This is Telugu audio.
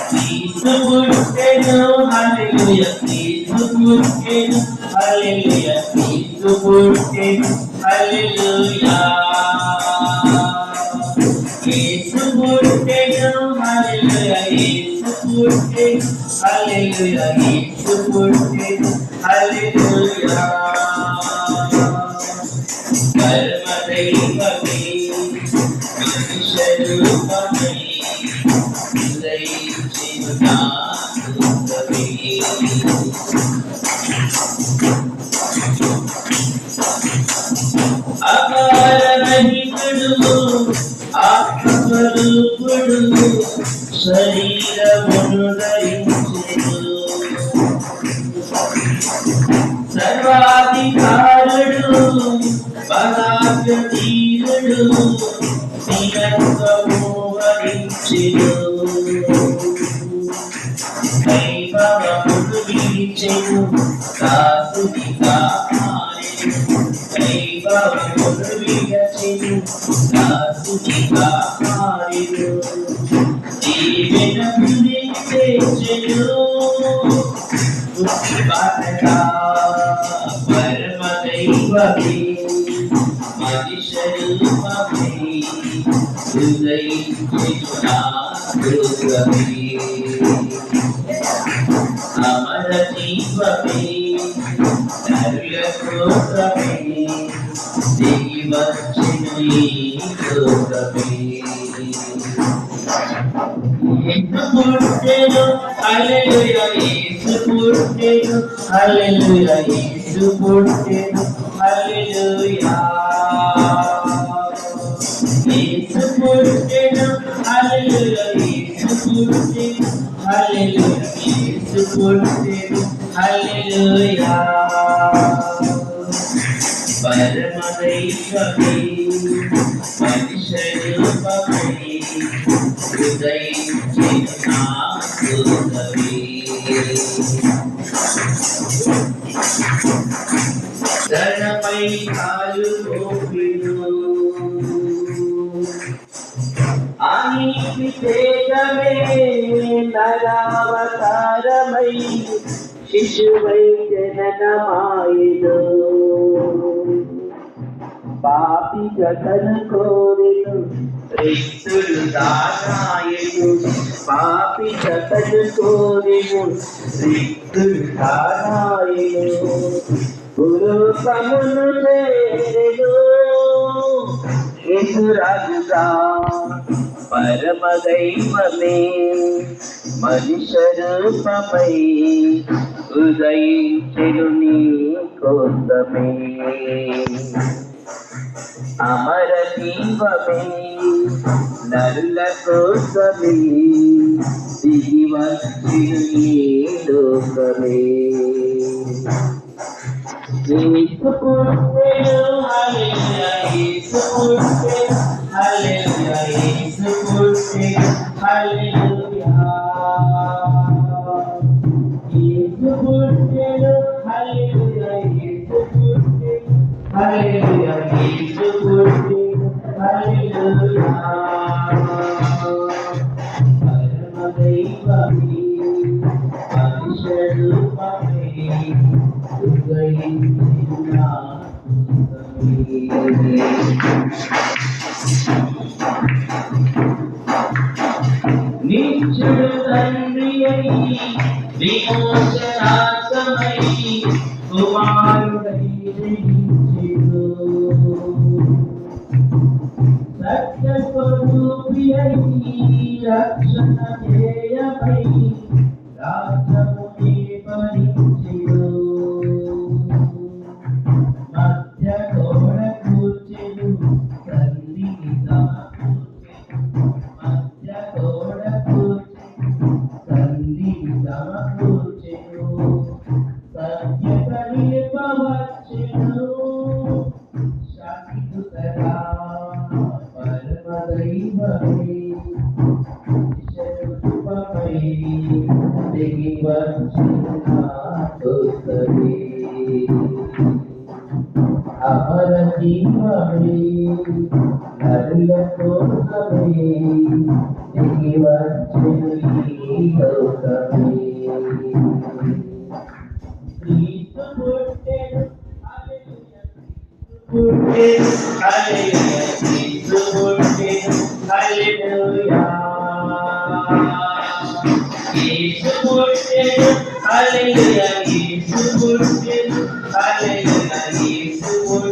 Cristo puttenu, hallelujah. Cristo puttenu, hallelujah. Cristo puttenu, hallelujah. Cristo puttenu, hallelujah. Cristo puttenu, hallelujah. Cristo puttenu, hallelujah. कर्म दैवमे मनुष्यरूपमे అకారరహితుడు ఆత్మస్వరూపుడు శరీరమును ధరించెను సర్వాధికారుడు బలాధీరుడు నిరంతరము వరించెను దైవమును విడిచెను దాసునిగా మారెను దైవమును విడిచెను దాసునిగా మారెను దీవెనముని తెచ్చెను ముక్తిపథగా పరమ దైవమే మనిషరూపమే హృదయించెను నా హృదయమే అమర జీవమే నరుల కోసమే దిగి వచ్చెను ఈ లోకమే యేసు పుట్టెను హల్లెలూయా యేసు పుట్టెను హల్లెలూయా యేసు పుట్టెను హల్లెలూయా యేసు పుట్టెను హల్లెలూయా యేసు పుట్టెను హల్లెలూయా యేసు పుట్టెను హల్లెలూయా పరమ దైవమే మనిషరూపమే హృదయించెను నా హృదయమే ధనపై కాలు మోపెను అనితి తేజమే నరావతారమై శిశువై జననమాయెను పాపి జగను కోరెను రిక్తులు దానాయను పాపి జగను కోరెను రిక్తులు దానాయను గురుపమును చేరెను యేసురాజుగా పరమ దైవమే మనిషరూపమై ఉదయించెను నీ కోసమే అమర జీవమే నరుల కోసమే దిగి వచ్చెను ఈ లోకమే యేసు పుట్టెను హల్లెలూయా యేసు పుట్టెను హల్లెలూయా యేసు పుట్టెను హల్లెలూయా యేసు పుట్టెను హల్లెలూయా యేసు పుట్టెను హల్లెలూయా యేసు పుట్టెను హల్లెలూయా పరమ దైవమే మనిషరూపమే హృదయించెను నా హృదయమే నిత్యుడు తండ్రి అయి విమోచనార్థమై కుమారుడై జయించెను సత్యస్వరూపి అయి రక్షణ చేయమై రాజ్యముని భరించెను మధ్య గోడ కూర్చెను తల్లిని సమకూర్చెను మధ్య గోడ కూర్చెను తల్లిని సమకూర్చెను సత్యత నిలుపవచ్చెను శాంతియుతగా పరమ దైవమే శరూపమై దిగి వచ్చెను నా కోసమే అమర జీవమే నరుల కోసమే దిగి వచ్చెను ఈ లోకమే. క్రీస్తు పుట్టెను, హల్లెలూయా, క్రీస్తు పుట్టెను, హల్లెలూయా, యేసు పుట్టెను, హల్లెలూయా, యేసు పుట్టెను, హల్లెలూయా, యేసు పుట్టెను,